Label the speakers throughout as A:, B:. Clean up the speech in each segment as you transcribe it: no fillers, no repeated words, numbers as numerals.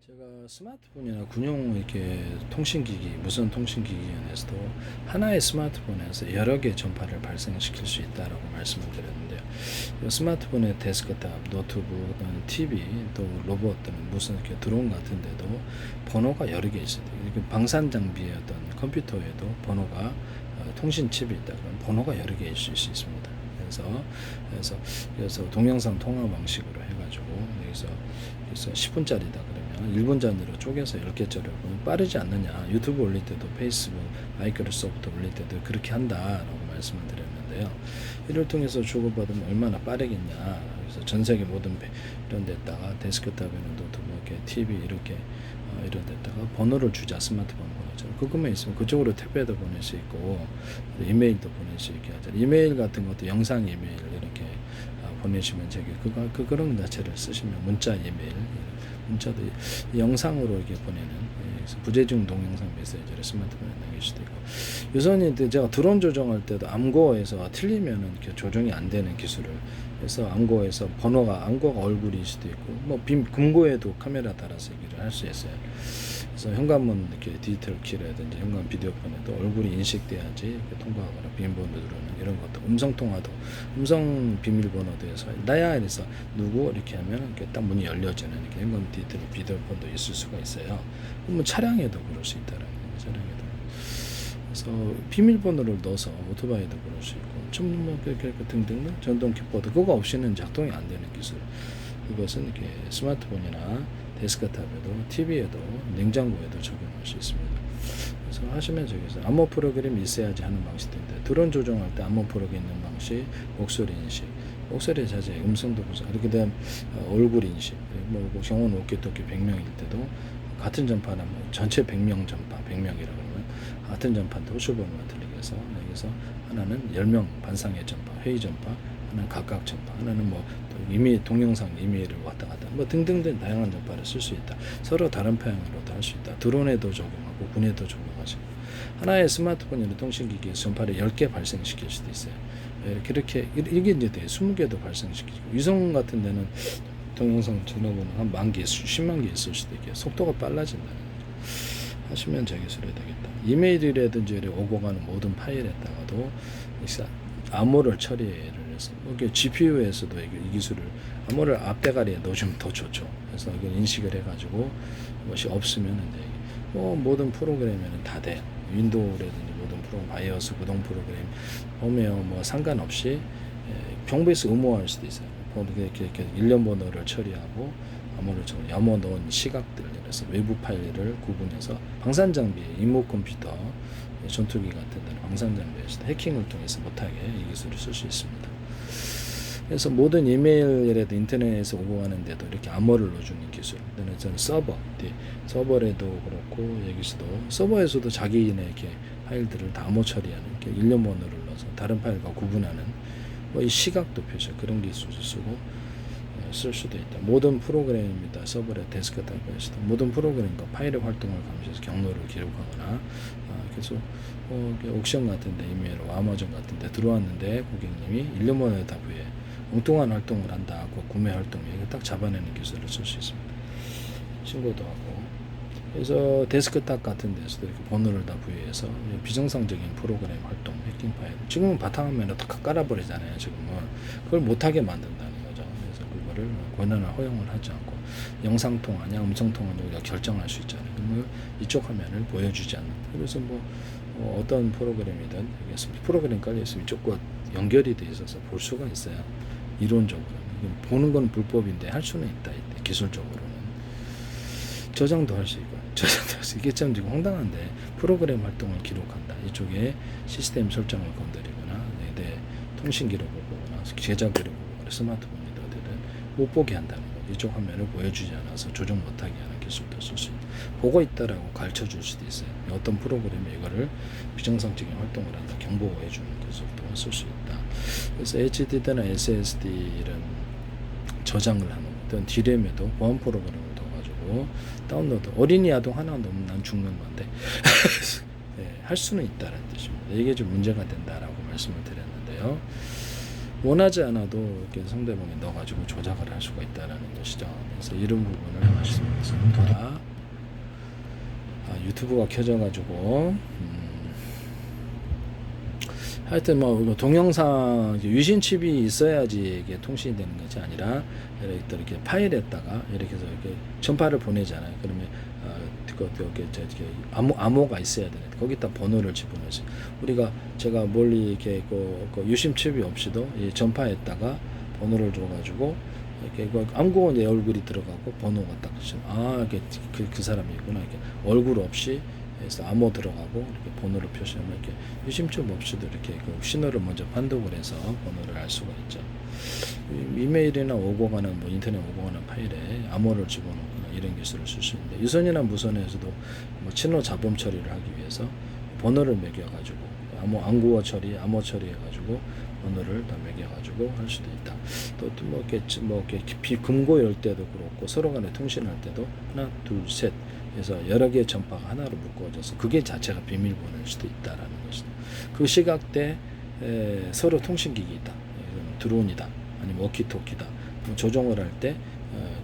A: 제가 스마트폰이나 군용 이렇게 통신기기, 무선 통신기기에서도 하나의 스마트폰에서 여러 개의 전파를 발생시킬 수 있다라고 말씀을 드렸는데요. 이 스마트폰의 데스크탑, 노트북, 또는 TV, 또 로봇 또는 무슨 이렇게 드론 같은데도 번호가 여러 개 있어요. 이렇게 방산 장비의 어떤 컴퓨터에도 번호가 통신 칩이 있다 그러면 번호가 여러 개 있을 수 있습니다. 그래서 동영상 통화 방식으로 해가지고 여기서 10분짜리다 그러면 1분 전으로 쪼개서 10개짜리로 보면 빠르지 않느냐. 유튜브 올릴 때도 페이스북, 마이크로소프트 올릴 때도 그렇게 한다라고 말씀을 드렸는데요. 이를 통해서 주고받으면 얼마나 빠르겠냐. 그래서 전 세계 모든 이런 데다가 데스크탑이나 노트북, 이렇게 TV 이렇게 이런 데다가 번호를 주자. 스마트폰 번호처럼 그것만 있으면 그쪽으로 택배도 보낼 수 있고 이메일도 보낼 수 있게 하자. 이메일 같은 것도 영상 이메일 이렇게 보내시면 그런 자체를 쓰시면 문자 이메일 문자도 영상으로 이렇게 보내는 부재중 동영상 메시지를 스마트폰에 남길 수도 있고 유선이 제가 드론 조정할 때도 암고에서 틀리면은 이렇게 조정이 안 되는 기술을 해서 암고에서 암고가 얼굴일 수도 있고 뭐 금고에도 카메라 달아서 얘기를 할 수 있어요. 그래서 현관문 이렇게 디지털 키라든지 현관 비디오폰에도 얼굴이 인식돼야지 이렇게 통과하거나 비밀번호 누르는 이런 것도 음성 비밀번호도 해서 나야 이래서 누구 이렇게 하면 이렇게 딱 문이 열려지는 이렇게 현관 디지털 비디오폰도 있을 수가 있어요. 뭐 차량에도 그럴 수 있다라는 거예요. 차량에도. 그래서 비밀번호를 넣어서 오토바이도 그럴 수 있고 뭐 등등 전동 킥보드 그거 없이는 작동이 안 되는 기술. 이것은 이렇게 스마트폰이나 데스크탑에도 TV에도 냉장고에도 적용할 수 있습니다. 그래서 하시면 저기서 암호 프로그램이 있어야지 하는 방식인데 드론 조정할 때 암호 프로그램 있는 방식, 목소리 인식, 목소리 자체, 음성도 보자. 이렇게 되면 얼굴 인식, 뭐 경원 오키토키 100명일 때도 같은 전파나 뭐 전체 100명 전파, 100명이라고 하면 같은 전파인데 호출번호가 틀리게 해서 여기서 하나는 10명 반상의 전파, 회의 전파, 하나는 각각 전파, 하나는 뭐 이미 동영상 이메일을 왔다 갔다 뭐 등등등 다양한 전파를 쓸 수 있다. 서로 다른 방향으로도 할 수 있다. 드론에도 적용하고 군에도 적용하시고 하나의 스마트폰이나 통신기기에서 전파를 10개 발생시킬 수도 있어요. 이렇게 이게 이제 20개도 발생시키고 위성 같은 데는 동영상 전화번호 한 10,000개, 수십만 개 있을 수도 있게 속도가 빨라진다는 거죠. 하시면 저 기술이 되겠다. 이메일이라든지 오고 가는 모든 파일에다가도 암호를 처리를 해서 이게 GPU에서도 이 기술을 암호를 앞대가리에 넣어주면 더 좋죠. 그래서 이걸 인식을 해가지고 것이 없으면 이제 모든 프로그램에는 다 돼. 윈도우라든지 모든 프로그램, 바이오스, 구동 프로그램, 홈웨어 뭐 상관없이 정부에서 의무화할 수도 있어요. 이렇게 일련 번호를 처리하고 암호 넣은 시각들, 그래서 외부 파일을 구분해서 방산 장비, 임무 컴퓨터, 전투기 같은 데는 방산 장비에서도 해킹을 통해서 못하게 이 기술을 쓸 수 있습니다. 그래서 모든 이메일이라도 인터넷에서 오고 가는데도 이렇게 암호를 넣어주는 기술. 그다음에 저는 서버에도 그렇고 여기서도 서버에서도 자기네 이렇게 파일들을 다 암호 처리하는 이렇게 일련 번호를 넣어서 다른 파일과 구분하는 뭐 이 시각도 표시 그런 기술을 쓰고 쓸 수도 있다. 모든 프로그램입니다. 서버에 데스크탑에서도 모든 프로그램과 파일의 활동을 감시해서 경로를 기록하거나 계속 옥션 같은데 이메일, 아마존 같은데 들어왔는데 고객님이 일련 번호에 답해 엉뚱한 활동을 한다. 그 구매 활동에 딱 잡아내는 기술을 쓸 수 있습니다. 신고도 하고. 그래서 데스크탑 같은 데서도 이렇게 번호를 다 부여해서 비정상적인 프로그램 활동, 해킹 파일. 지금은 바탕화면에 다 깔아버리잖아요. 지금은 그걸 못하게 만든다는 거죠. 그래서 그거를 권한을 허용을 하지 않고 영상통화냐, 음성통화냐 우리가 결정할 수 있잖아요. 그러면 이쪽 화면을 보여주지 않는다. 그래서 어떤 프로그램이든 프로그램 깔려있으면 이쪽과 연결이 돼 있어서 볼 수가 있어요. 이론적으로 보는 건 불법인데 할 수는 있다. 기술적으로는 저장도 할 수 있고 이게 참 지금 황당한데 프로그램 활동을 기록한다. 이쪽에 시스템 설정을 건드리거나 내 통신 기록을 보거나 계좌 기록을 보거나 스마트폰이든 어디든 못 보게 한다는 거. 이쪽 화면을 보여주지 않아서 조정 못하게 하는 기술도 쓸 수 있다. 보고 있다라고 가르쳐 줄 수도 있어요. 어떤 프로그램이 이거를 비정상적인 활동을 한다. 경보해 주는 기술도 쓸 수 있다. 그래서 HDD나 SSD를 저장을 하는 어떤 D램에도 보안 프로그램을 둬가지고 다운로드 어린이 아동 하나 넣으면 난 죽는 건데 네, 할 수는 있다는 뜻입니다. 이게 좀 문제가 된다라고 말씀을 드렸는데요. 원하지 않아도 이렇게 상대방에 넣어가지고 조작을 할 수가 있다는 것이죠. 그래서 이런 부분을 말씀드렸습니다. 유튜브가 켜져가지고 하여튼 뭐 동영상 유심칩이 있어야지 이게 통신이 되는 것이 아니라 이렇게 파일에다가 이렇게 해서 이렇게 전파를 보내잖아요. 그러면 암호가 있어야 되는데 거기다 번호를 집어넣어서 우리가 제가 멀리 이렇게 유심칩이 없이도 이 전파에다가 번호를 줘가지고 이렇게 암구가 내 얼굴이 들어가고 번호가 딱 이게 그 사람이구나 이렇게 얼굴 없이 해서 암호 들어가고 이렇게 번호를 표시하면 이렇게 유심칩 없이도 이렇게 그 신호를 먼저 판독을 해서 번호를 알 수가 있죠. 이메일이나 오고 가는 뭐 인터넷 오고 가는 파일에 암호를 집어넣거나 이런 기술을 쓸 수 있는데 유선이나 무선에서도 뭐 친호 자범 처리를 하기 위해서 번호를 매겨가지고 암구어 처리, 암호 처리해가지고 번호를 다 매겨가지고 할 수도 있다. 또 뭐 이렇게 금고 열 때도 그렇고 서로 간에 통신할 때도 하나, 둘, 셋 해서 여러 개의 전파가 하나로 묶어져서 그게 자체가 비밀번호일 수도 있다라는 것이다. 그 시각대 서로 통신기기 있다. 드론이다. 아니면 워키토키다. 조종을 할 때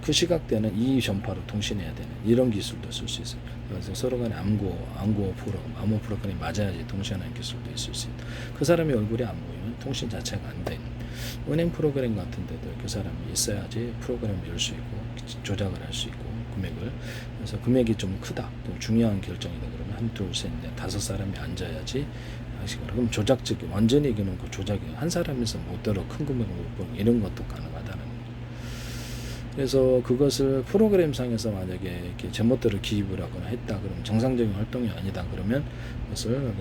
A: 그 시각대는 이 전파로 통신해야 되는 이런 기술도 쓸 수 있어요. 그래서 서로 간에 암호 프로그램이 맞아야지 통신하는 기술도 있을 수 있다. 그 사람의 얼굴이 안 보이면 통신 자체가 안 되는 은행 프로그램 같은 데도 그 사람이 있어야지 프로그램을 열 수 있고 조작을 할 수 있고 금액을. 그래서 금액이 좀 크다, 또 중요한 결정이다 그러면 한, 둘, 셋, 넷, 다섯 사람이 앉아야지 하시거나 그럼 조작적이 완전히 이기는 그 조작이 한 사람에서 못 들어 큰 금액을 못 벌고 이런 것도 가능하다는 거예요. 그래서 그것을 프로그램상에서 만약에 이렇게 제멋대로 기입을 하거나 했다 그러면 정상적인 활동이 아니다 그러면 그것을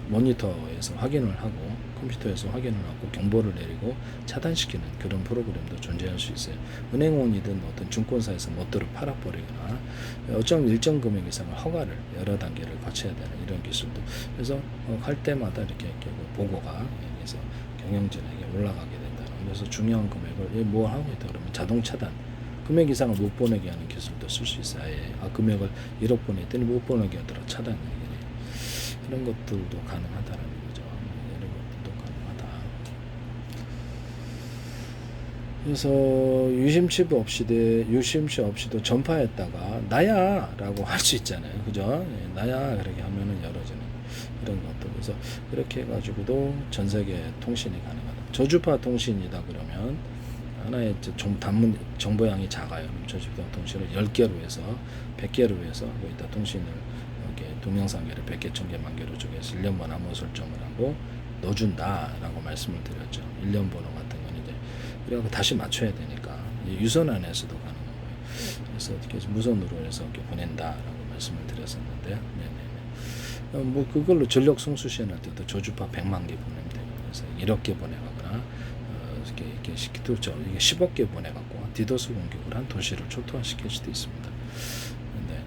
A: 모니터에서 확인을 하고 컴퓨터에서 확인을 하고 경보를 내리고 차단시키는 그런 프로그램도 존재할 수 있어요. 은행원이든 어떤 증권사에서 멋대로 팔아버리거나 어떤 일정 금액 이상을 허가를 여러 단계를 거쳐야 되는 이런 기술도. 그래서 할 때마다 이렇게 보고가 여기서 경영진에게 올라가게 된다는. 그래서 중요한 금액을 뭐 하고 있다 그러면 자동 차단. 금액 이상을 못 보내게 하는 기술도 쓸 수 있어요. 금액을 1억 보냈더니 못 보내게 하더라 차단. 이런 것들도 가능하다라는 거죠. 이런 것들도 가능하다. 그래서 유심칩 없이도 전파했다가 나야라고 할 수 있잖아요. 그죠? 나야 그렇게 하면은 열어지는 이런 것들. 그래서 그렇게 해가지고도 전 세계 통신이 가능하다. 저주파 통신이다 그러면 하나의 정보량이 작아요. 저주파 통신을 10개로 해서 100개로 해서 거기다 통신을 이렇게 동영상계를 100개, 1000개, 만개로 쪼개서 1년번 암호 설정을 하고 넣어준다라고 말씀을 드렸죠. 1년 번호 같은 건 이제 그래갖고 다시 맞춰야 되니까 유선 안에서도 가능한 거예요. 그래서 이렇게 무선으로 해서 이렇게 보낸다라고 말씀을 드렸었는데, 네네네. 뭐 그걸로 전력 송수 시연할 때도 저주파 100만 개 보내면 되고, 그래서 1억 개 보내가거나 이렇게 시키죠. 이게 10억 개 보내갖고 디도스 공격을 한 도시를 초토화시킬 수도 있습니다. 근데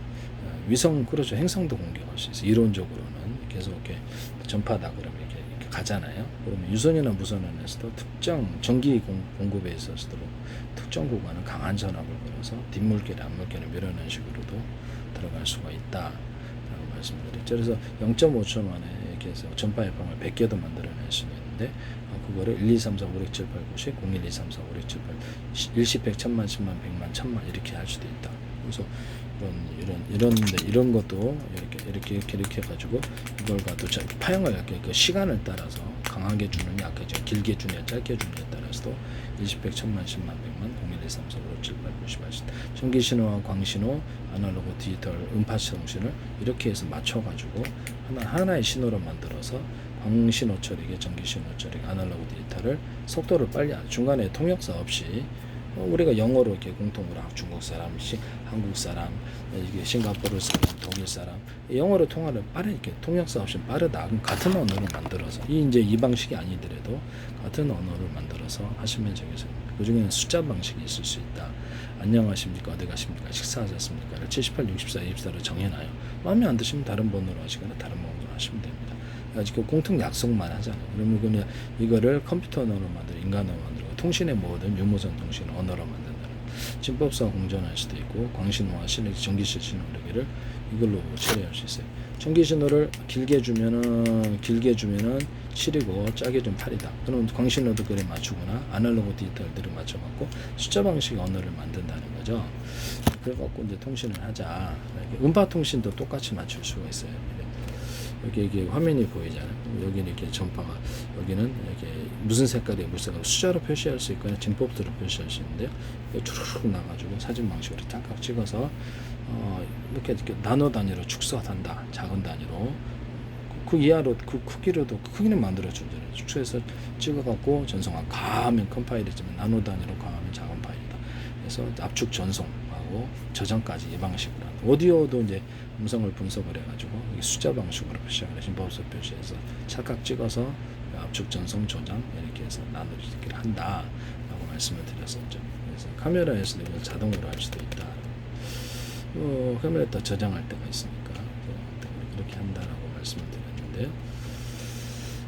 A: 위성 그렇죠. 행성도 공격할 수 있어요. 이론적으로는 계속 이렇게 전파다 그러면 이렇게 가잖아요. 그러면 유선이나 무선안에서도 특정 전기 공급에 있어서도 특정 구간은 강한 전압을 걸어서 뒷물결이 앞물결을 밀어내는 식으로도 들어갈 수가 있다라고 말씀드렸죠. 그래서 0.5초 만에 이렇게 해서 전파 해방을 100개도 만들어낼 수 있는데 그거를 1, 2, 3, 4, 5, 6, 7, 8, 9, 10, 0, 1, 2, 3, 4, 5, 6, 7, 8 일시 100, 1000만, 10만, 100만, 1000만 이렇게 할 수도 있다. 그래서 이런 것도 이렇게 해가지고 이걸 가도 파형을 이렇게 그 시간을 따라서 강하게 주느냐, 약하게 길게 주느냐, 짧게 주느냐에 따라서도 20, 100, 1000만, 10만, 100만, 0, 1, 2, 3, 4, 5, 6, 7, 8, 9, 10, 80 전기 신호와 광신호, 아날로그 디지털 음파 통신을 이렇게 해서 맞춰가지고 하나의 신호로 만들어서 광신호 처리기, 전기 신호 처리기, 아날로그 디지털을 속도를 빨리 중간에 통역사 없이 우리가 영어로 이렇게 공통으로 중국 사람, 한국 사람, 이게 싱가포르 사람, 독일 사람 영어로 통화를 빠르게 통역사 없이 빠르다. 그럼 같은 언어를 만들어서 이 방식이 아니더라도 같은 언어를 만들어서 하시면 되겠습니다. 그 중에는 숫자 방식이 있을 수 있다. 안녕하십니까, 어디 가십니까, 식사하셨습니까? 78, 64, 24로 정해놔요. 마음에 안 드시면 다른 번호로 하시거나 다른 번호로 하시면 됩니다. 아직 공통 약속만 하잖아요. 그러면 그냥 이거를 컴퓨터 언어로 만들고 인간 언어로 만들고 통신의 모든 유무선 통신 언어로 만든다는. 진법사 공전할 수도 있고 광신호와 전기실 신호를 이걸로 처리할 수 있어요. 전기 신호를 길게 주면은 7이고 짜게 좀 8이다. 그럼 광신호도 그래 맞추거나 아날로그 디지털들을 맞춰갖고 숫자 방식 언어를 만든다는 거죠. 그래갖고 이제 통신을 하자. 음파 통신도 똑같이 맞출 수가 있어요. 여기 이게 화면이 보이잖아요. 여기는 이렇게 전파가, 여기는 이렇게 무슨 색깔이 무슨 색깔 숫자로 표시할 수 있거나 진법대로 표시할 수 있는데요. 주르륵 나가지고 사진 방식으로 짝깍 찍어서 이렇게 나노 단위로 축소한다. 작은 단위로 그 이하로 그 크기로도 크기는 만들어 준잖아요. 축소해서 찍어갖고 전송하고 가하면 큰 파일이지만 나노 단위로 가하면 작은 파일이다. 그래서 압축 전송하고 저장까지 이 방식으로 한다. 오디오도 이제 음성을 분석을 해가지고 숫자 방식으로 표시하는 진법서 표시해서 찰칵 찍어서 압축 전송 저장 이렇게 해서 나누기를 한다라고 말씀을 드렸었죠. 그래서 카메라에서도 이걸 자동으로 할 수도 있다. 카메라에다 저장할 때가 있으니까 그렇게 한다라고 말씀을 드렸는데요.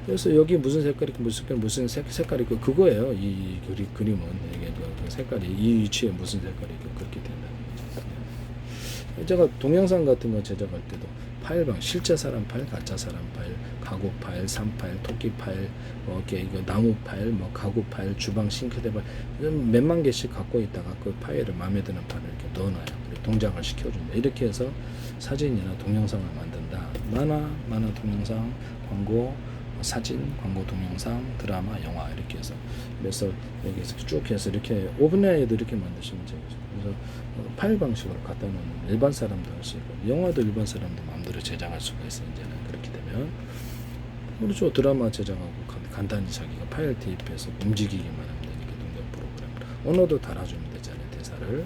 A: 그래서 여기 무슨 색깔이 무슨 색깔이 그거예요. 이 그림은 이게 그 색깔이 이 위치에 무슨 색깔이 그렇게 된다는 거죠. 제가 동영상 같은 거 제작할 때도 파일방 실제 사람 파일, 가짜 사람 파일, 가구 파일, 산 파일, 토끼 파일, 이거 나무 파일, 가구 파일, 주방 싱크대 파일 몇만 개씩 갖고 있다가 그 파일을 마음에 드는 파일을 이렇게 넣어놔요. 그리고 동작을 시켜준다. 이렇게 해서 사진이나 동영상을 만든다. 만화, 동영상, 광고, 사진, 광고, 동영상, 드라마, 영화 이렇게 해서 그래서 여기서 쭉 해서 이렇게 오븐에도 이렇게 만드시면 되겠죠. 그래서 파일 방식으로 갖다 놓는 일반 사람도 할 수 있고 영화도 일반 사람도 마음대로 제작할 수가 있어요. 이제는 그렇게 되면 그렇죠. 드라마 제작하고 간단히 자기가 파일 대입해서 움직이기만 하면 되니까 동작 프로그램 언어도 달아주면 되잖아요. 대사를.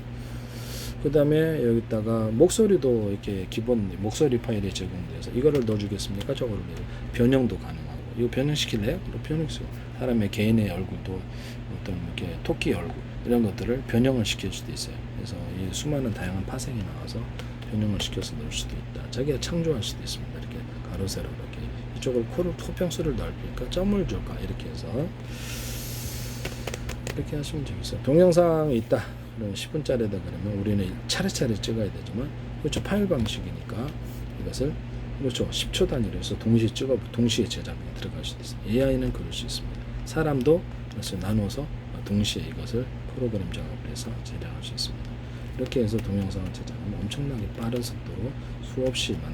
A: 그 다음에 여기다가 목소리도 이렇게 기본 목소리 파일이 제공돼서 이거를 넣어주겠습니까? 저거를 변형도 가능하고 이거 변형시킬래요? 변형시켜 사람의 개인의 얼굴도 어떤 이렇게 토끼 얼굴 이런 것들을 변형을 시킬 수도 있어요. 그래서 이 수많은 다양한 파생이 나와서 변형을 시켜서 넣을 수도 있다. 자기가 창조할 수도 있습니다. 이렇게 가로 세로 이렇게 이쪽을 호평수를 넓힐까 점을 줄까 이렇게 해서 이렇게 하시면 되겠어요. 동영상이 있다. 그럼 10분짜리다 그러면 우리는 차례차례 찍어야 되지만 그렇죠. 파일 방식이니까 이것을 그렇죠. 10초 단위로 해서 동시에 제작에 들어갈 수도 있어요. AI는 그럴 수 있습니다. 사람도 그래서 나눠서 동시에 이것을 프로그램 작업을 해서 제작할 수 있습니다. 이렇게 해서 동영상을 제작하면 엄청나게 빠른 속도로 수없이